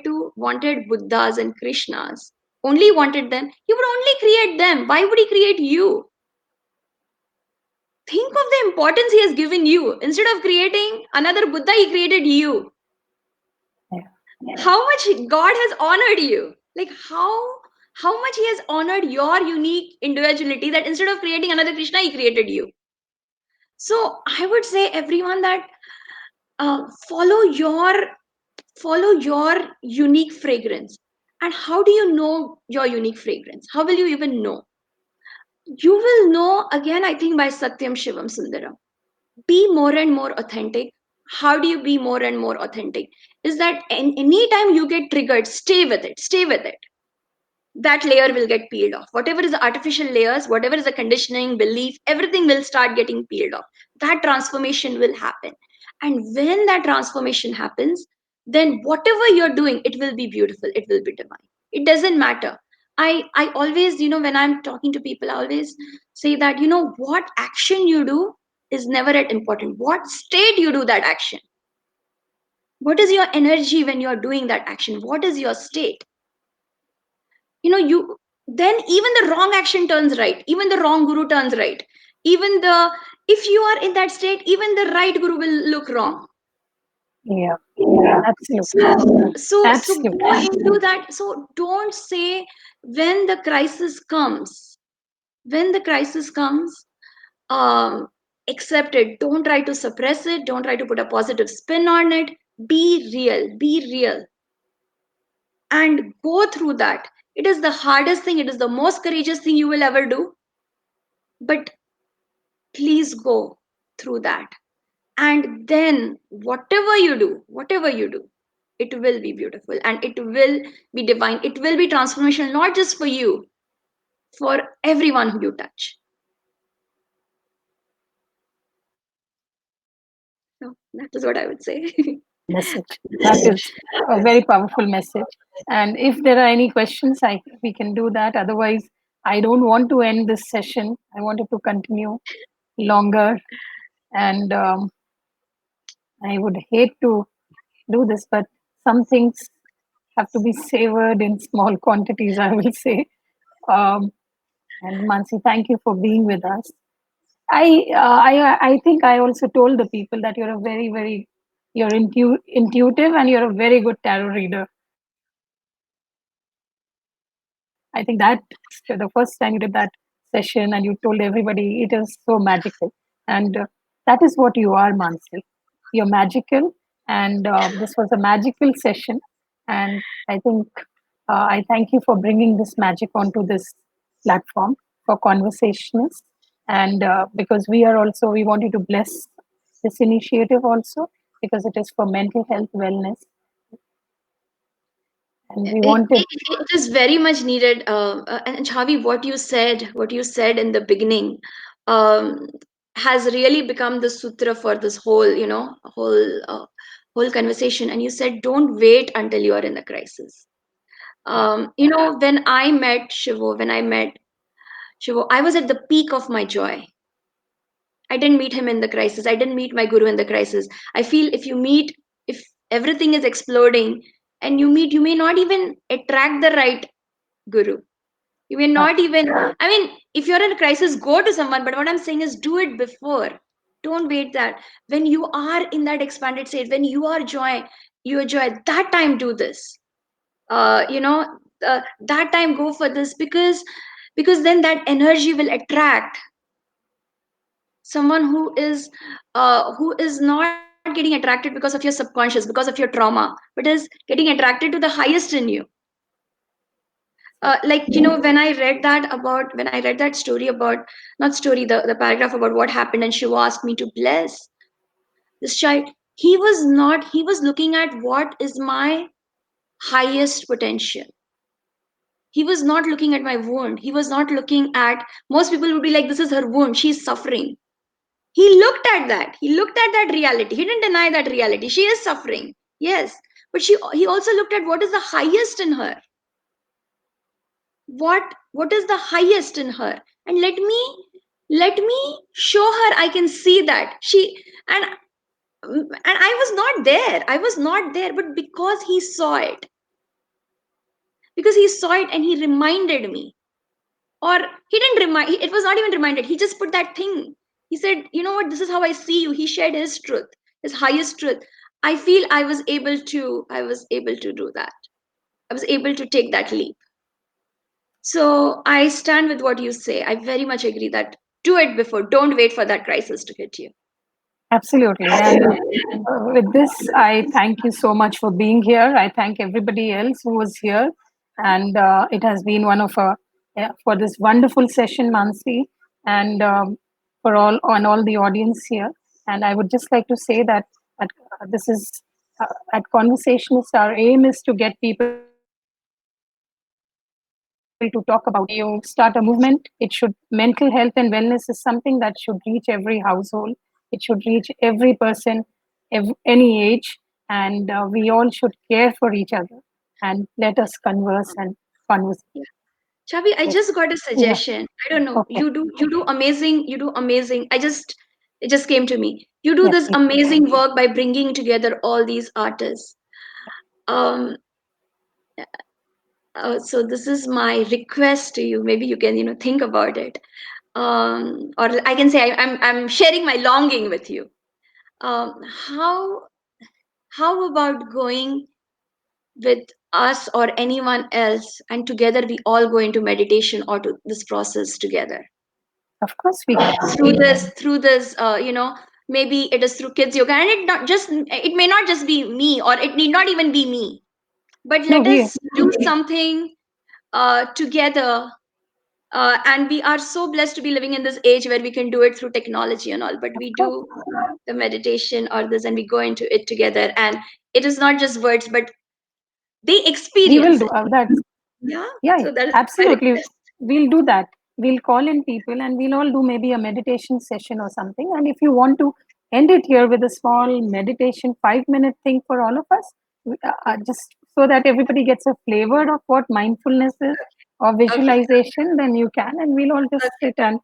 Buddhas and Krishnas, only wanted them, he would only create them. Why would he create you? Think of the importance he has given you. Instead of creating another Buddha, he created you. Yeah, How much God has honored you. Like how much he has honored your unique individuality, that instead of creating another Krishna, he created you. So I would say everyone that uh, follow your follow your unique fragrance. And how do you know your unique fragrance? How will you even know? You will know, again, I think, by Satyam Shivam Sundaram. Be more and more authentic. How do you be more and more authentic? Is that anytime you get triggered, stay with it, stay with it. That layer will get peeled off. Whatever is the artificial layers, whatever is the conditioning, belief, everything will start getting peeled off. That transformation will happen. And when that transformation happens, then whatever you're doing, it will be beautiful, it will be divine. It doesn't matter. I always, when I'm talking to people, I always say that, what action you do is never at important. What state you do that action? What is your energy when you're doing that action? What is your state? You then even the wrong action turns right, even the wrong guru turns right, even the if you are in that state, even the right guru will look wrong. yeah, so absolutely, so go absolutely. into that. So don't say, when the crisis comes, when the crisis comes, um accept it. Don't try to suppress it, don't try to put a positive spin on it. Be real and go through that. It is the hardest thing, it is the most courageous thing you will ever do, but Please go through that. And then whatever you do, it will be beautiful and it will be divine. It will be transformational, not just for you, for everyone who you touch. So that is what I would say. Message. That is a very powerful message. And if there are any questions, we can do that. Otherwise, I don't want to end this session. I wanted to continue longer, and I would hate to do this, but some things have to be savored in small quantities, I will say. Um, and Mansi, thank you for being with us. I think I also told the people that you're a very you're intuitive and you're a very good tarot reader. I think that the first time you did that session and you told everybody, it is so magical, and that is what you are, Mansi. You're magical, and this was a magical session. And I think I thank you for bringing this magic onto this platform for conversationalists, and because we are also we wanted to bless this initiative also because it is for mental health wellness, and we wanted. It is very much needed. And Chavi, what you said in the beginning, um, has really become the sutra for this whole, whole conversation. And you said, don't wait until you are in a crisis. Yeah. When I met Shivo, I was at the peak of my joy. I didn't meet him in the crisis. I didn't meet my guru in the crisis. I feel if everything is exploding and you may not even attract the right guru. You may Uh, not even, I mean, if you're in a crisis, go to someone. But what I'm saying is do it before. Don't wait that. When you are in that expanded state, when you are joy, that time do this. Uh, you know, that time go for this because then that energy will attract someone who is not getting attracted because of your subconscious, because of your trauma, but is getting attracted to the highest in you. Like, when I read that story about, not story, the paragraph about what happened, and Shiva asked me to bless this child. He was looking at what is my highest potential. He was not looking at my wound. He was not looking at, most people would be like, this is her wound, she's suffering. He looked at that reality. He didn't deny that reality. She is suffering, yes, but he also looked at what is the highest in her. What is the highest in her, and let me show her. I can see that and I was not there, but because he saw it and he reminded me. Or he didn't remind, it was not even reminded, he just put that thing. He said, you know what, this is how I see you. He shared his truth, his highest truth. I feel I was able to do that. I was able to take that leap. So I stand with what you say. I very much agree that do it before, don't wait for that crisis to hit you. Absolutely. And with this, I thank you so much for being here. I thank everybody else who was here. And it has been one of a, yeah, for this wonderful session, Mansi, and for all the audience here. And I would just like to say that this is at Conversationist, our aim is to get people to talk about mental health. When you start a movement, mental health and wellness is something that should reach every household. It should reach every person, any age, and we all should care for each other and let us converse and converse. Yeah. Chavi, I Yes. just got a Yeah. suggestion. I don't know. Okay. You do amazing. It just came to me. You do Yeah. this Please. amazing work by bringing together all these artists. Um, so this is my request to you. Maybe you can, think about it. Or I can say I'm sharing my longing with you. Um, how how about going with us or anyone else, and together we all go into meditation or to this process together? Of course we can. Through this, maybe it is through kids yoga, and it may not just be me, or it need not even be me, but No, let we us do something together, And we are so blessed to be living in this age where we can do it through technology and all, but Of we course, do the meditation or this and we go into it together, and it is not just words but they we will experience do it. that. Yeah, Yeah, so that is my absolutely. request. We'll do that. We'll call in people and we'll all do maybe a meditation session or something. And if you want to end it here with a small meditation, 5-minute thing for all of us, just so that everybody gets a flavor of what mindfulness is or Okay, visualization, then you can. And we'll all just okay, sit and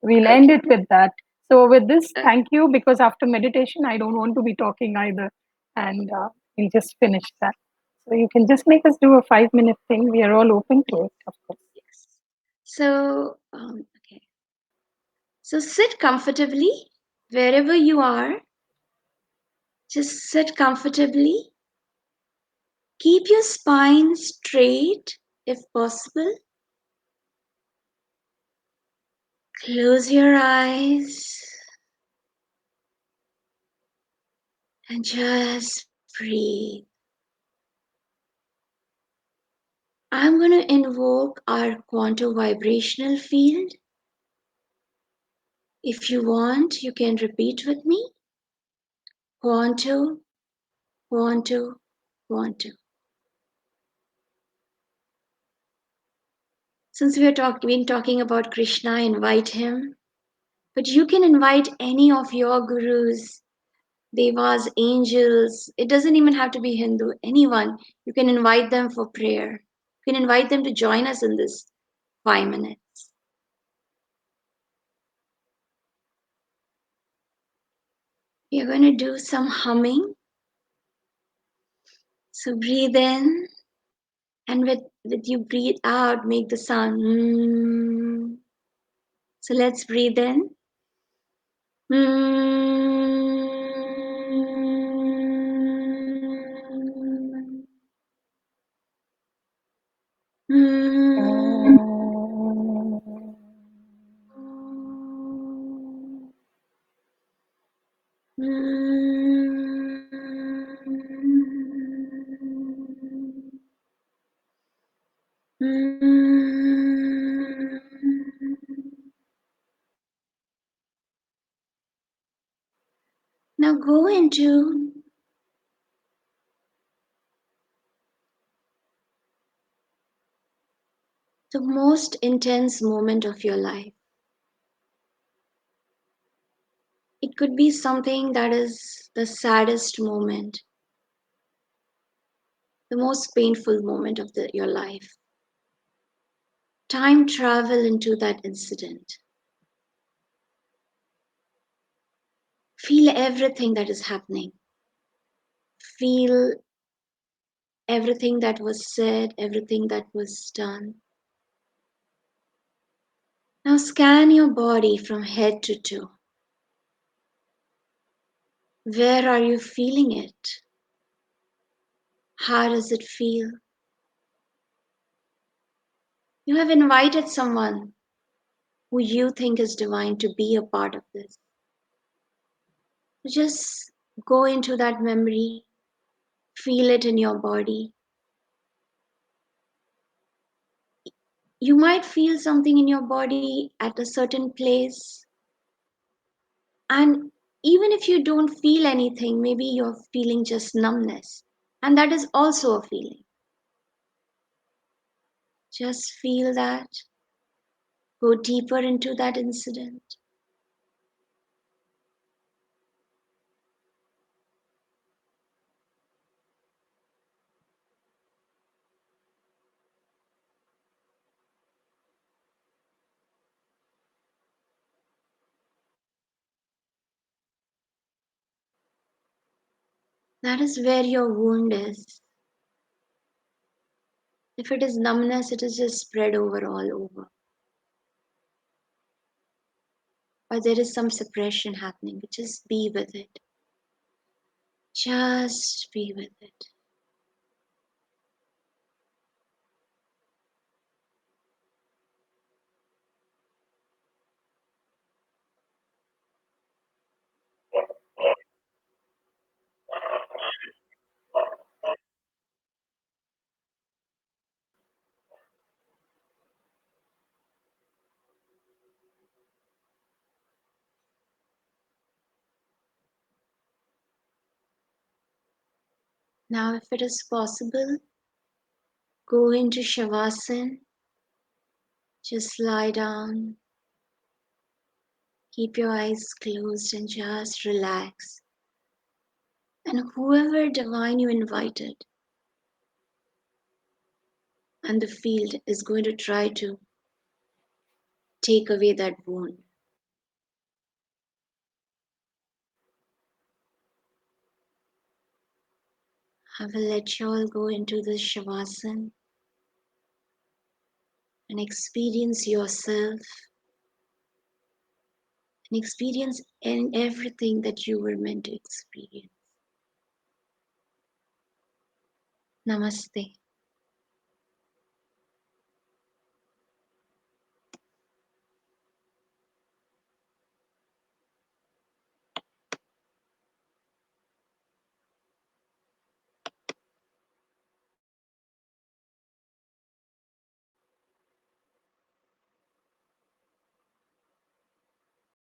we'll end okay, it with that. So, with this, okay. thank you, because after meditation, I don't want to be talking either. And we'll just finish that. So, you can just make us do a 5-minute thing. We are all open to it, of course. Yes. So, okay. So sit comfortably wherever you are. Just sit comfortably. Keep your spine straight if possible. Close your eyes and just breathe. I'm going to invoke our quantum vibrational field. If you want, you can repeat with me. Quantum, quantum, quantum. Since we are been talking about Krishna, invite him. But you can invite any of your gurus, devas, angels. It doesn't even have to be Hindu. Anyone. You can invite them for prayer. You can invite them to join us in this 5 minutes. We are going to do some humming. So breathe in, and with you breathe out, make the sound. Mm. So let's breathe in. Mm. Mm. Now go into the most intense moment of your life. It could be something that is the saddest moment, the most painful moment of your life. Time travel into that incident. Feel everything that is happening. Feel everything that was said, everything that was done. Now scan your body from head to toe. Where are you feeling it? How does it feel? You have invited someone who you think is divine to be a part of this. Just go into that memory, feel it in your body. You might feel something in your body at a certain place, and even if you don't feel anything, maybe you're feeling just numbness, and that is also a feeling. Just feel that. Go deeper into that incident. That is where your wound is. If it is numbness, it is just spread over all over. Or there is some suppression happening. Just be with it. Just be with it. Now, if it is possible, go into Shavasana. Just lie down, keep your eyes closed, and just relax. And whoever divine you invited, and the field is going to try to take away that wound. I will let you all go into this Shavasana and experience yourself and experience in everything that you were meant to experience. Namaste.